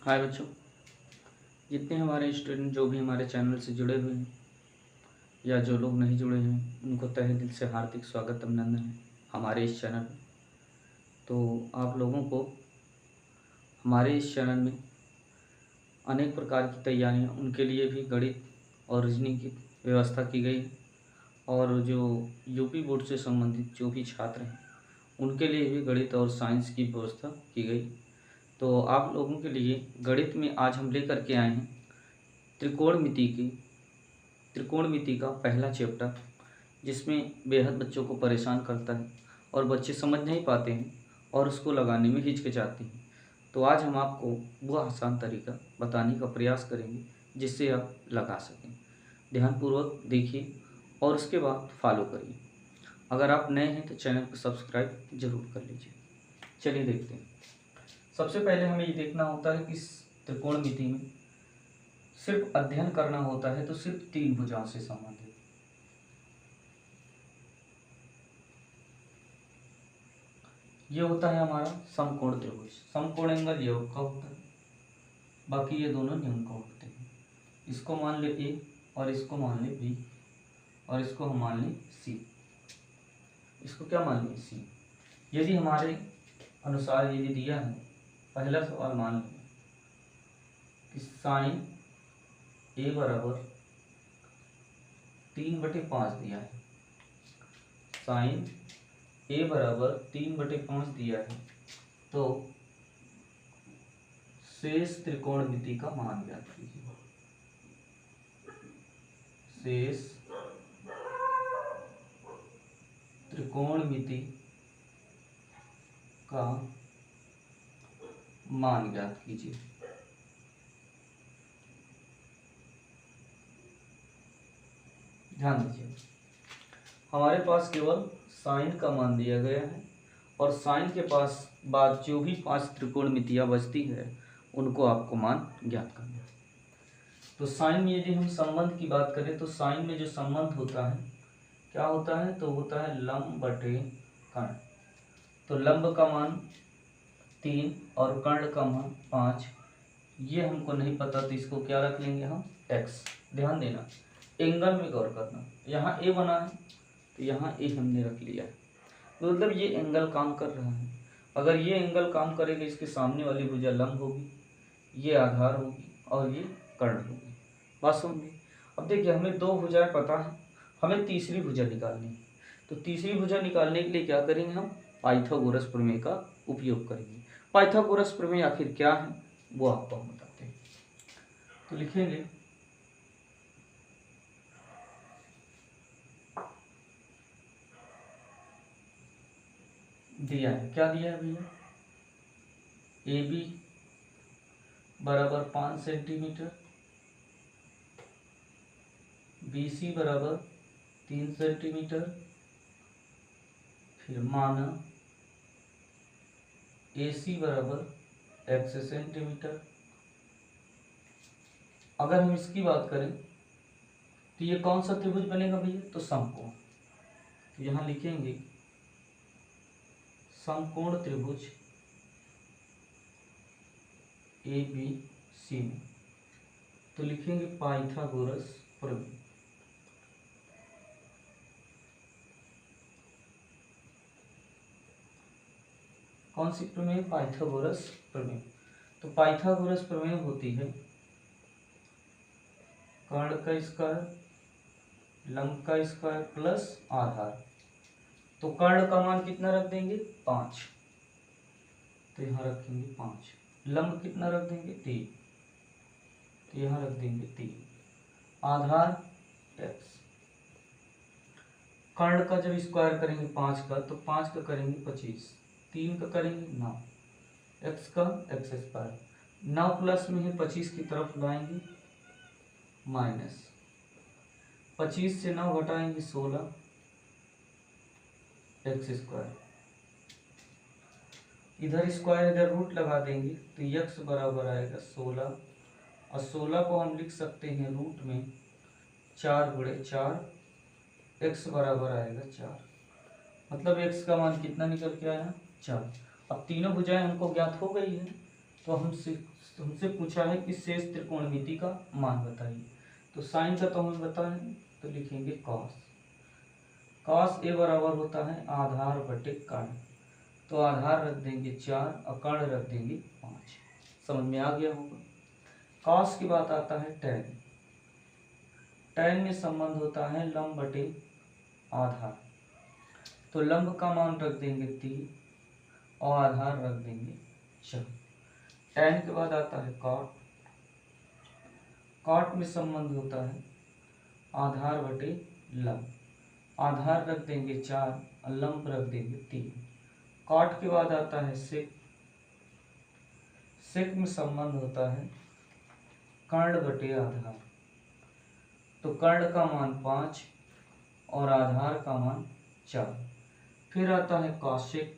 हाय बच्चों, जितने हमारे स्टूडेंट जो भी हमारे चैनल से जुड़े हुए हैं या जो लोग नहीं जुड़े हैं उनको तहे दिल से हार्दिक स्वागत अभिनंदन है हमारे इस चैनल में। तो आप लोगों को हमारे इस चैनल में अनेक प्रकार की तैयारियां उनके लिए भी गणित और रीजनिंग की व्यवस्था की गई है और जो यूपी बोर्ड से संबंधित जो भी छात्र हैं उनके लिए भी गणित और साइंस की व्यवस्था की गई। तो आप लोगों के लिए गणित में आज हम लेकर के आए हैं त्रिकोणमिति का पहला चैप्टर, जिसमें बेहद बच्चों को परेशान करता है और बच्चे समझ नहीं पाते हैं और उसको लगाने में हिचकिचाते हैं। तो आज हम आपको वह आसान तरीका बताने का प्रयास करेंगे जिससे आप लगा सकें। ध्यानपूर्वक देखिए और उसके बाद फॉलो करिए। अगर आप नए हैं तो चैनल को सब्सक्राइब जरूर कर लीजिए। चलिए देखते हैं। सबसे पहले हमें ये देखना होता है कि इस त्रिकोणमिति में सिर्फ अध्ययन करना होता है तो सिर्फ 3 भुजाओं से संबंधित। ये होता है हमारा समकोण त्रिभुज। समकोण एंगल ये का होता है, बाकी ये दोनों न्यून का होते हैं। इसको मान ले ए और इसको मान ले बी और इसको हम मान ले सी। इसको क्या मान ले सी। यदि हमारे अनुसार यदि दिया है, पहला सवाल मान लें कि साइन ए बराबर 3/5 दिया है। साइन ए बराबर 3/5 दिया है तो शेष त्रिकोणमिति का मान ज्ञात कीजिए। शेष त्रिकोणमिति का मान ज्ञात कीजिए। ध्यान दीजिए, हमारे पास केवल साइन का मान दिया गया है और साइन के पास बाद जो भी 5 त्रिकोणमितियां बचती है उनको आपको मान ज्ञात करना है। तो साइन में यदि हम संबंध की बात करें तो साइन में जो संबंध होता है क्या होता है, तो होता है लंब बटे कर्ण। तो लंब का मान 3 और कर्ण का मान 5। ये हमको नहीं पता तो इसको क्या रख लेंगे हम x। ध्यान देना, एंगल में गौर करना। यहाँ a बना है तो यहाँ a हमने रख लिया है, मतलब ये एंगल काम कर रहा है। अगर ये एंगल काम करेगा इसके सामने वाली भुजा लंब होगी, ये आधार होगी और ये कर्ण होगी। बात समझिए। अब देखिए, हमें 2 भुजाएं पता है, हमें तीसरी भुजा निकालनी है। तो तीसरी भुजा निकालने के लिए क्या करेंगे, हम पाइथागोरस प्रमेय का उपयोग करेंगे। पाइथागोरस प्रमेय आखिर क्या है वो आपको हम बताते हैं। तो लिखेंगे दिया है, क्या दिया है भैया, ए बी बराबर 5 सेंटीमीटर, बी सी बराबर 3 सेंटीमीटर, फिर माना ए सी बराबर x सेंटीमीटर। अगर हम इसकी बात करें तो ये कौन सा त्रिभुज बनेगा भैया, तो समकोण। तो यहां लिखेंगे समकोण त्रिभुज ए बी सी में, तो लिखेंगे पाइथागोरस प्रमेय। कौन सी प्रमेय, पाइथागोरस प्रमेय। तो पाइथागोरस प्रमेय होती है कर्ण का स्क्वायर, लंब का स्क्वायर प्लस आधार। तो कर्ण का मान कितना रख देंगे 5, तो यहां रखेंगे 5। लंब कितना रख देंगे 3, तो यहां रख देंगे 3। आधार x। कर्ण का जब स्क्वायर करेंगे 5 का तो 5 का करेंगे 25, 3 का करेंगे 9, x का x स्क्वायर। 9 प्लस में है 25 की तरफ लाएंगे माइनस, 25 से 9 घटाएंगे 16 x स्क्वायर। इधर स्क्वायर इधर रूट लगा देंगे तो x बराबर आएगा 16 और 16 को हम लिख सकते हैं रूट में 4/4, x बराबर आएगा 4। मतलब x का मान कितना निकल के आया 4। अब तीनों भुजाएं हमको ज्ञात हो गई है तो हम तो हमसे पूछा है कि शेष त्रिकोणमिति का मान बताइए। तो साइन का तो हमें पता है, तो लिखेंगे कॉस। कॉस ए बराबर होता है आधार बटे कर्ण। तो आधार रख देंगे 4 और कर्ण रख देंगे 5। समझ में आ गया होगा। कॉस के बाद आता है टैन। टैन में संबंध होता है लंब बटे आधार। तो लंब का मान रख देंगे 3 और आधार रख देंगे 4। टैन के बाद आता है कॉट। कॉट में संबंध होता है आधार बटे लंब। आधार रख देंगे 4 और लंब रख देंगे 3। कॉट के बाद आता है सेक। सेक में संबंध होता है कर्ण बटे आधार। तो कर्ण का मान 5 और आधार का मान 4। फिर आता है कौशिक।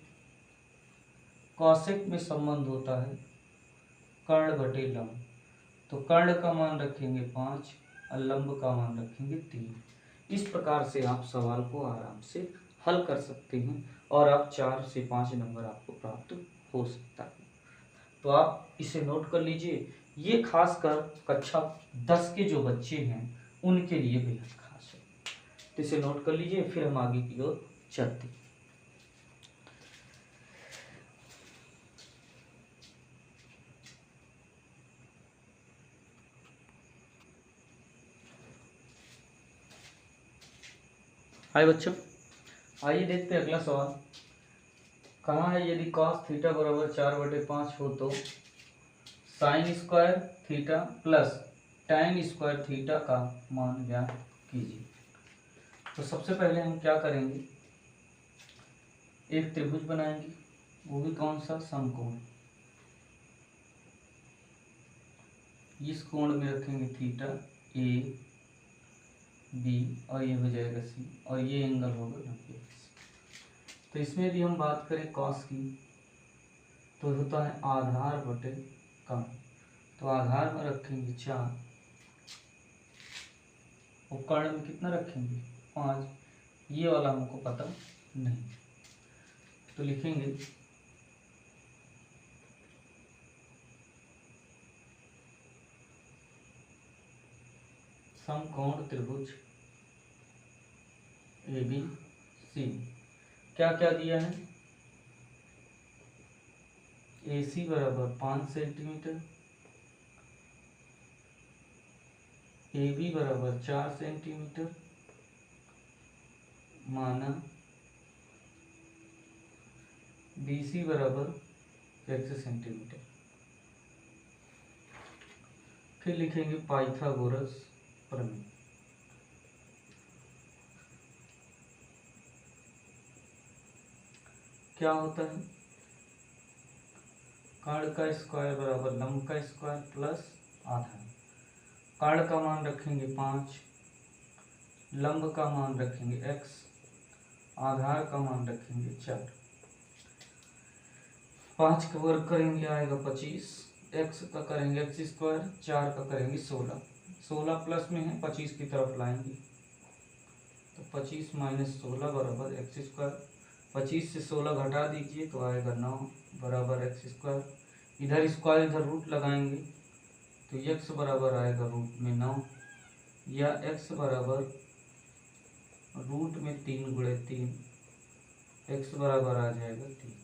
कौशिक में संबंध होता है कर्ण बटे लंब। तो कर्ण का मान रखेंगे 5 और लंब का मान रखेंगे 3। इस प्रकार से आप सवाल को आराम से हल कर सकते हैं और आप 4 से 5 नंबर आपको प्राप्त हो सकता है। तो आप इसे नोट कर लीजिए। ये खासकर कक्षा 10 के जो बच्चे हैं उनके लिए बेहद खास है। तो इसे नोट कर लीजिए, फिर हम आगे की ओर चलते हैं। हाय बच्चों, आइए देखते हैं अगला सवाल। कहा है यदि cos थीटा बराबर 4/5 हो तो sine square theta plus tan square theta का मान ज्ञात कीजिए। तो सबसे पहले हम क्या करेंगे, एक त्रिभुज बनाएंगे, वो भी कौन सा, समकोण। इस कोण में रखेंगे थीटा ए बी और ये हो जाएगा सी और ये एंगल होगा 90। तो इसमें यदि हम बात करें कॉस की तो होता है आधार बटे कर्ण। तो आधार में रखेंगे 4 और कर्ण में कितना रखेंगे 5। ये वाला हमको पता नहीं, तो लिखेंगे समकोण त्रिभुज ए बी सी। क्या क्या दिया है, ए सी बराबर 5 सेंटीमीटर, ए बी बराबर 4 सेंटीमीटर माना बी सी बराबर x सेंटीमीटर। फिर लिखेंगे पाइथागोरस प्रमेय। क्या होता है, कर्ण का स्क्वायर बराबर लंब का स्क्वायर प्लस आधार। कर्ण का मान रखेंगे 5, लंब का मान रखेंगे x, आधार का मान रखेंगे 4। 5 का वर्ग करेंगे आएगा 25, x का करेंगे x स्क्वायर, 4 का करेंगे 16। 16 प्लस में है 25 की तरफ लाएंगे तो 25 माइनस 16 बराबर एक्स स्क्वायर। 25 से 16 घटा दीजिए तो आएगा 9 बराबर एक्स स्क्वायर। इधर स्क्वायर इधर रूट लगाएंगे तो x बराबर आएगा रूट में 9 या x बराबर रूट में 3 गुणे 3। x बराबर आ जाएगा 3।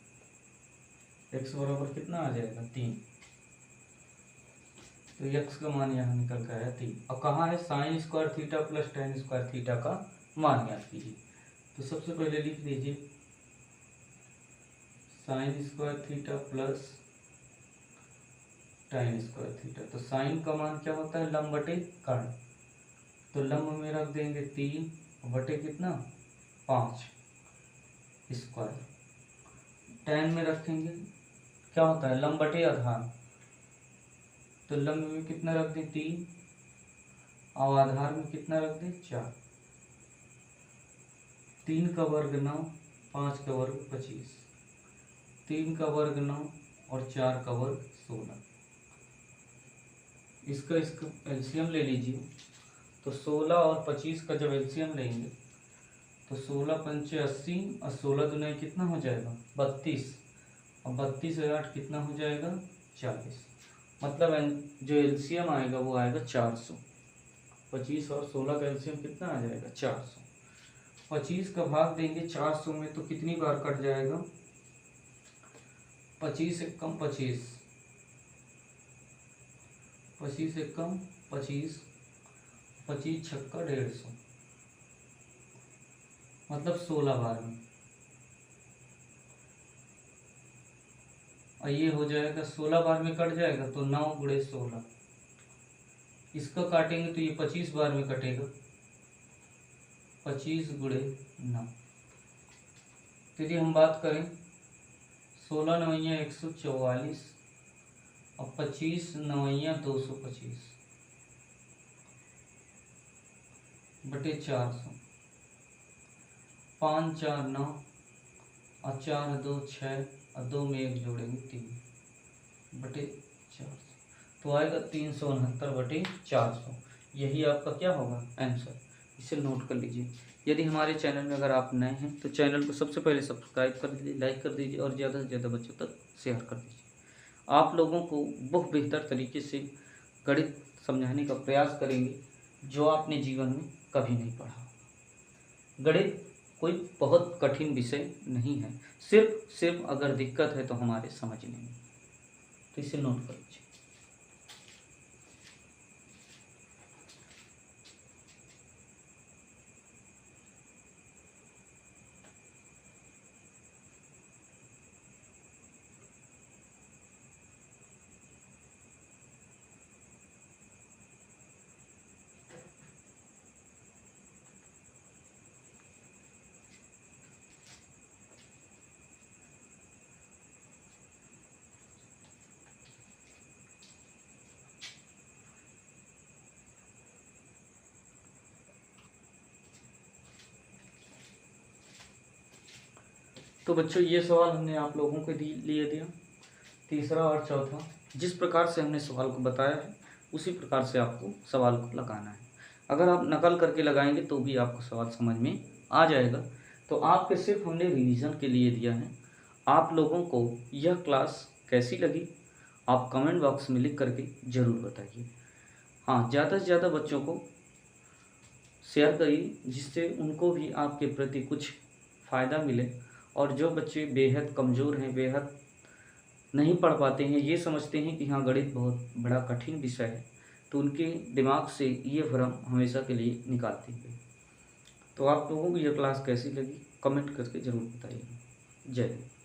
x बराबर कितना आ जाएगा 3। तो x का मान यहाँ निकल कर आया 3। और कहाँ है sine square theta plus tan square theta का मान ज्ञात कीजिए। तो सबसे पहले लिख दीजिए sine square theta plus tan square theta. तो साइन का मान क्या होता है, लंब बटे कर्ण। तो लंब में रख देंगे 3 बटे कितना 5 स्क्वायर। tan में रखेंगे क्या होता है, लंब बटे आधार। तो लंब में कितना रख दें 3 और आधार में कितना रख दें 4। 3 का वर्ग 9, 5 का वर्ग 25। 3 का वर्ग 9 और 4 का वर्ग 16। इसका एलसीएम ले लीजिए। तो 16 और 25 का जब एलसीएम लेंगे तो 16 पंचे 80 और 16 दुना कितना हो जाएगा 32 और 32 से 8 कितना हो जाएगा 40। मतलब जो एलसीएम आएगा वो आएगा 400। 25 और 16 का एलसीएम कितना आ जाएगा 400। 25 का भाग देंगे 400 में तो कितनी बार कट जाएगा, 25 एक कम 25, 25 एक कम 25, 25 छक्का 150, मतलब 16 बार में। और ये हो जाएगा 16 बार में कट जाएगा तो 9 गुणे 16, इसका काटेंगे तो ये 25 बार में कटेगा, 25 गुणे 9। तो यदि हम बात करें 16 नवैया 144 और 25 नवैया 225 बटे 400, 5 4 9 और 4 2 6 और 2 में 1 जोड़ेंगे 3 बटे 400, तो आएगा 369 बटे 400। यही आपका क्या होगा आंसर। इसे नोट कर लीजिए। यदि हमारे चैनल में अगर आप नए हैं तो चैनल को सबसे पहले सब्सक्राइब कर दीजिए, लाइक कर दीजिए और ज़्यादा से ज़्यादा बच्चों तक शेयर कर दीजिए। आप लोगों को बहुत बेहतर तरीके से गणित समझाने का प्रयास करेंगे जो आपने जीवन में कभी नहीं पढ़ा। गणित कोई बहुत कठिन विषय नहीं है, सिर्फ अगर दिक्कत है तो हमारे समझने में। तो इसे नोट कर लीजिए। तो बच्चों ये सवाल हमने आप लोगों को लिए दिया, तीसरा और चौथा। जिस प्रकार से हमने सवाल को बताया है उसी प्रकार से आपको सवाल को लगाना है। अगर आप नकल करके लगाएंगे तो भी आपको सवाल समझ में आ जाएगा। तो आपके सिर्फ हमने रिवीजन के लिए दिया है। आप लोगों को यह क्लास कैसी लगी आप कमेंट बॉक्स में लिख करके ज़रूर बताइए। हाँ, ज़्यादा से ज़्यादा बच्चों को शेयर करिए जिससे उनको भी आपके प्रति कुछ फ़ायदा मिले। और जो बच्चे बेहद कमज़ोर हैं, बेहद नहीं पढ़ पाते हैं, ये समझते हैं कि हाँ गणित बहुत बड़ा कठिन विषय है, तो उनके दिमाग से ये भ्रम हमेशा के लिए निकाल दी गई। तो आप लोगों को यह क्लास कैसी लगी कमेंट करके ज़रूर बताइए। जय हिंद।